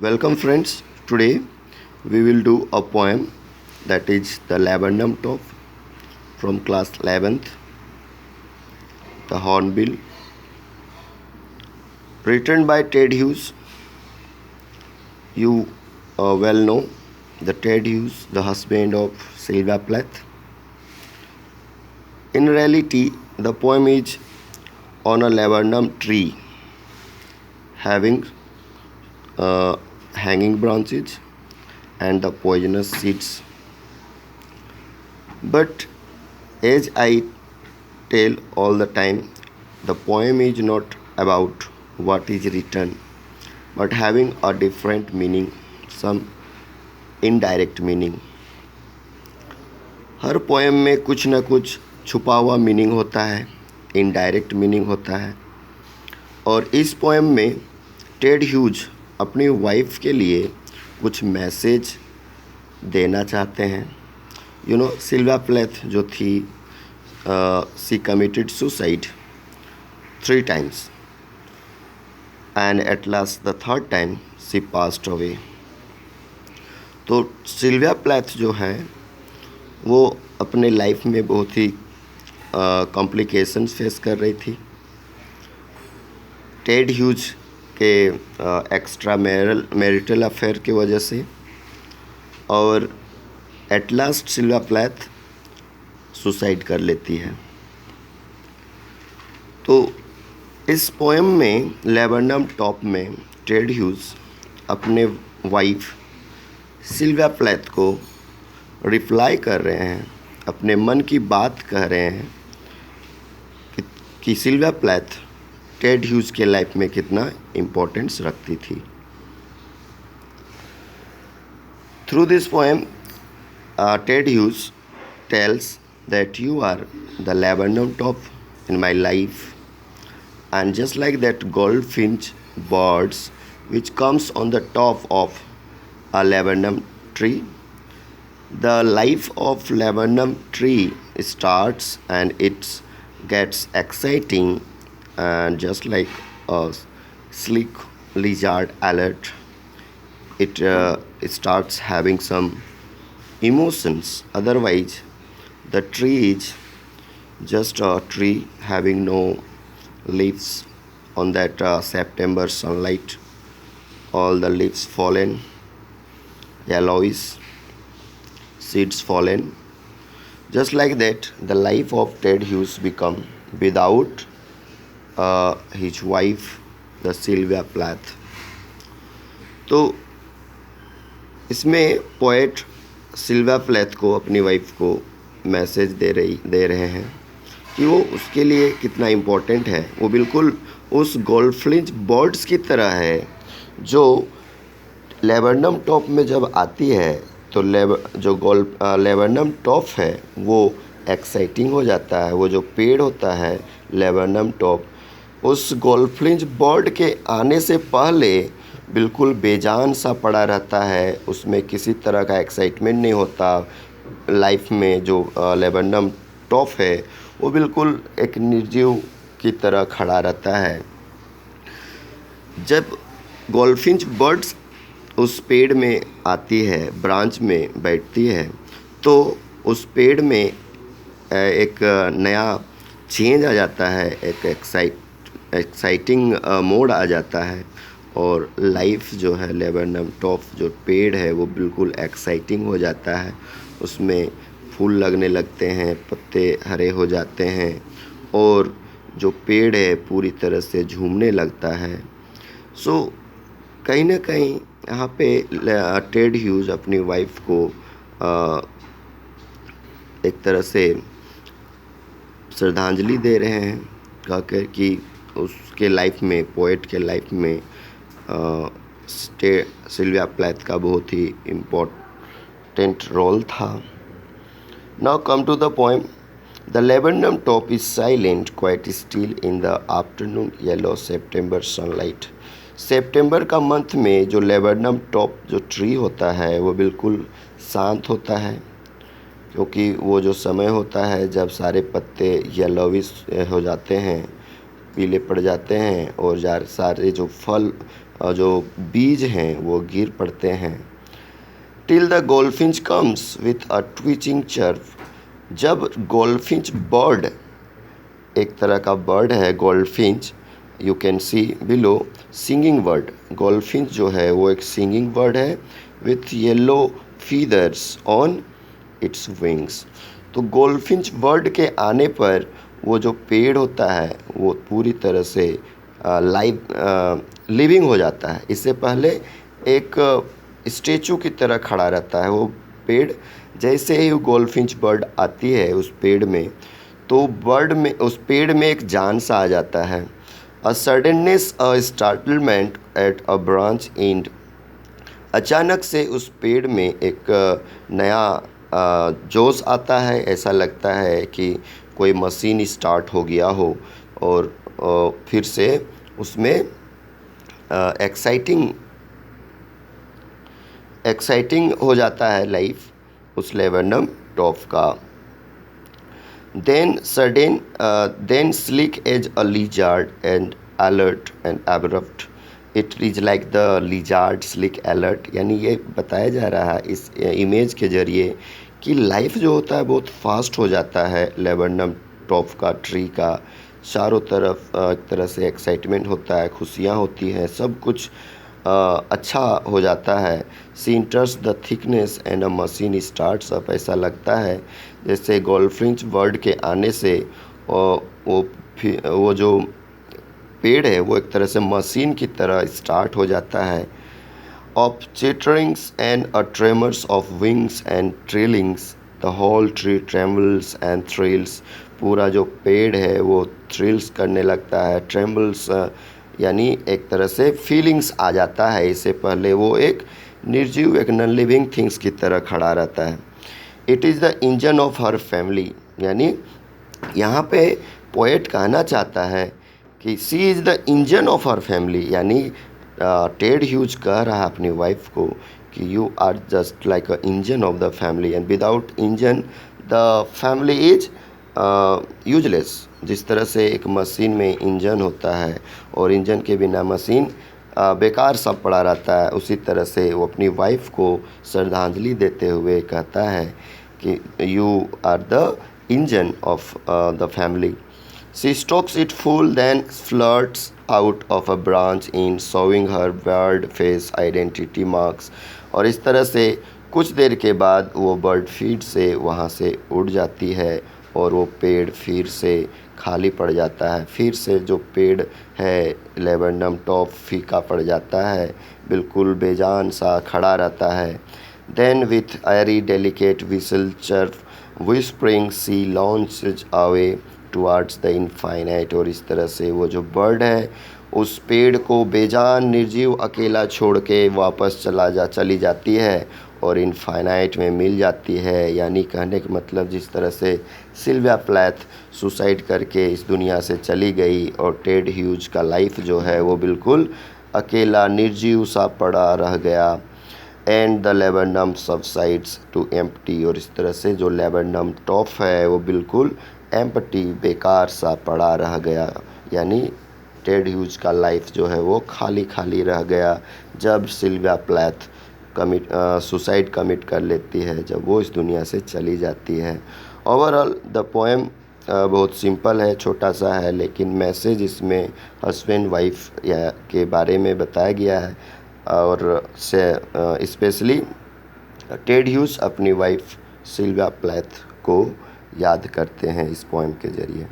Welcome, friends. Today we will do a poem that is the Laburnum Top from class 11th, The Hornbill, written by Ted Hughes. You well know the Ted Hughes, the husband of Sylvia Plath. In reality, the poem is on a laburnum tree having hanging branches and the poisonous seeds. But as I tell all the time, the poem is not about what is written, but having a different meaning, some indirect meaning. Her poem में कुछ न कुछ छुपा हुआ meaning होता है, indirect meaning होता है। और इस पोएम में टेड ह्यूज अपनी वाइफ के लिए कुछ मैसेज देना चाहते हैं। सिल्विया प्लेथ जो थी, she committed suicide 3 times and at last the third time she passed away। तो सिल्विया प्लेथ जो है वो अपने लाइफ में बहुत ही कॉम्प्लिकेशंस फेस कर रही थी टेड ह्यूज के एक्स्ट्रा मैरिटल अफेयर की वजह से। और एट लास्ट सिल्विया प्लेथ सुसाइड कर लेती है। तो इस पोएम में लेबरनम टॉप में टेड ह्यूज अपने वाइफ सिल्विया प्लेथ को रिप्लाई कर रहे हैं, अपने मन की बात कह रहे हैं कि सिल्विया प्लेथ टेड ह्यूज के लाइफ में कितना इम्पोर्टेंस रखती थी। Through this poem Ted Hughes tells that you are the laburnum top in my life, and just like that goldfinch birds which comes on the top of a laburnum tree, the life of laburnum tree starts and it gets exciting, and just like a sleek lizard alert, it starts having some emotions. Otherwise the tree is just a tree having no leaves on that September sunlight. All the leaves fallen, yellowish, seeds fallen. Just like that, the life of Ted Hughes become without his wife, the Sylvia Plath. तो इसमें poet Sylvia प्लेथ को, अपनी wife को message दे रहे हैं कि वो उसके लिए कितना इम्पोर्टेंट है। वो बिल्कुल उस गोल्डफिंच बर्ड्स की तरह है जो लेबरनम टॉप में जब आती है तो लेबरनम टॉप है वो एक्साइटिंग हो जाता है। वो जो पेड़ होता है लेबरनम टॉप, उस गोल्डफिंच बर्ड के आने से पहले बिल्कुल बेजान सा पड़ा रहता है, उसमें किसी तरह का एक्साइटमेंट नहीं होता। लाइफ में जो लेबरनम टॉप है वो बिल्कुल एक निर्जीव की तरह खड़ा रहता है। जब गोल्डफिंच बर्ड्स उस पेड़ में आती है, ब्रांच में बैठती है, तो उस पेड़ में एक नया चेंज आ जाता है, एक एक्साइटिंग मोड आ जाता है। और लाइफ जो है लेबरनम टॉप जो पेड़ है वो बिल्कुल एक्साइटिंग हो जाता है। उसमें फूल लगने लगते हैं, पत्ते हरे हो जाते हैं और जो पेड़ है पूरी तरह से झूमने लगता है। सो कहीं ना कहीं यहाँ पे टेड ह्यूज अपनी वाइफ को एक तरह से श्रद्धांजलि दे रहे हैं, कहकर कि उसके लाइफ में, पोएट के लाइफ में सिल्विया प्लेथ का बहुत ही इम्पोर्टेंट रोल था। Now come to the poem. The laburnum top is silent quite still in the afternoon yellow September sunlight. September का मंथ में जो लेबरनम टॉप जो ट्री होता है वो बिल्कुल शांत होता है, क्योंकि वो जो समय होता है जब सारे पत्ते येलोविश हो जाते हैं, पीले पड़ जाते हैं और सारे जो फल जो बीज हैं वो गिर पड़ते हैं। Till the goldfinch comes with a twitching chirrup. जब गोल्डफिंच बर्ड, एक तरह का बर्ड है goldfinch, you can see below singing bird. Goldfinch जो है वो एक सिंगिंग बर्ड है with yellow feathers on its wings. तो गोल्डफिंच बर्ड के आने पर वो जो पेड़ होता है वो पूरी तरह से लिविंग हो जाता है। इससे पहले एक स्टेचू की तरह खड़ा रहता है वो पेड़। जैसे ही गोल्डफिंच बर्ड आती है उस पेड़ में, तो उस पेड़ में एक जान सा आ जाता है। A suddenness, a startlement at a branch end. अचानक से उस पेड़ में एक नया जोश आता है। ऐसा लगता है कि कोई मशीन स्टार्ट हो गया हो और फिर से उसमें एक्साइटिंग हो जाता है लाइफ उस लेवेंडम टॉप का। Then sleek as a lizard and alert and abrupt. It is like the lizard sleek alert। यानी ये बताया जा रहा है इस इमेज के ज़रिए कि लाइफ जो होता है बहुत फास्ट हो जाता है लेबेंडम टॉप का ट्री का। चारों तरफ एक तरह से एक्साइटमेंट होता है, खुशियाँ होती हैं, सब कुछ अच्छा हो जाता है। She enters the thickness and a machine starts up. ऐसा लगता है जैसे गोल्डफिंच बर्ड के आने से वो जो पेड़ है वो एक तरह से मशीन की तरह स्टार्ट हो जाता है। Of chitterings and a tremors of wings and trillings, the whole tree trembles and thrills. पूरा जो पेड़ है वो थ्रिल्स करने लगता है। ट्रेमल्स यानी एक तरह से फीलिंग्स आ जाता है। इससे पहले वो एक निर्जीव, एक नॉन लिविंग थिंग्स की तरह खड़ा रहता है। It is the engine of her family. यानी यहाँ पे पोएट कहना चाहता है कि she is the engine of her family. यानी टेड ह्यूज कह रहा है अपनी वाइफ को कि you are just like a engine of the family and without engine the family is useless. जिस तरह से एक मशीन में इंजन होता है और इंजन के बिना मशीन बेकार सा पड़ा रहता है, उसी तरह से वो अपनी वाइफ को श्रद्धांजलि देते हुए कहता है कि you are the engine of the family. She stokes it full then flirts out of a branch in showing her bird face identity marks. और इस तरह से कुछ देर के बाद वो बर्ड फीड से वहाँ से उड़ जाती है और वो पेड़ फिर से खाली पड़ जाता है। फिर से जो पेड़ है लेबेंडम टॉप फीका पड़ जाता है, बिल्कुल बेजान सा खड़ा रहता है। Then with eerie delicate whistle chirrup whispering she launches away towards the infinite. और इस तरह से वो जो बर्ड है उस पेड़ को बेजान निर्जीव अकेला छोड़ के वापस चली जाती है और इनफाइनाइट में मिल जाती है। यानी कहने का मतलब जिस तरह से सिल्विया प्लैथ सुसाइड करके इस दुनिया से चली गई और टेड ह्यूज का लाइफ जो है वो बिल्कुल अकेला निर्जीव सा पड़ा रह गया। And the laburnum subsides to empty. और इस तरह से जो लेबेंडम टॉप है वो बिल्कुल एम्प्टी, बेकार सा पड़ा रह गया। यानी टेड ह्यूज का लाइफ जो है वो खाली खाली रह गया जब सिल्विया प्लैथ सुसाइड कमिट कर लेती है, जब वो इस दुनिया से चली जाती है। ओवरऑल द पोएम बहुत सिंपल है, छोटा सा है, लेकिन मैसेज इसमें हस्बैंड वाइफ के बारे में बताया गया है। और से स्पेशली टेड ह्यूज अपनी वाइफ सिल्विया प्लैथ को याद करते हैं इस पोएम के ज़रिए।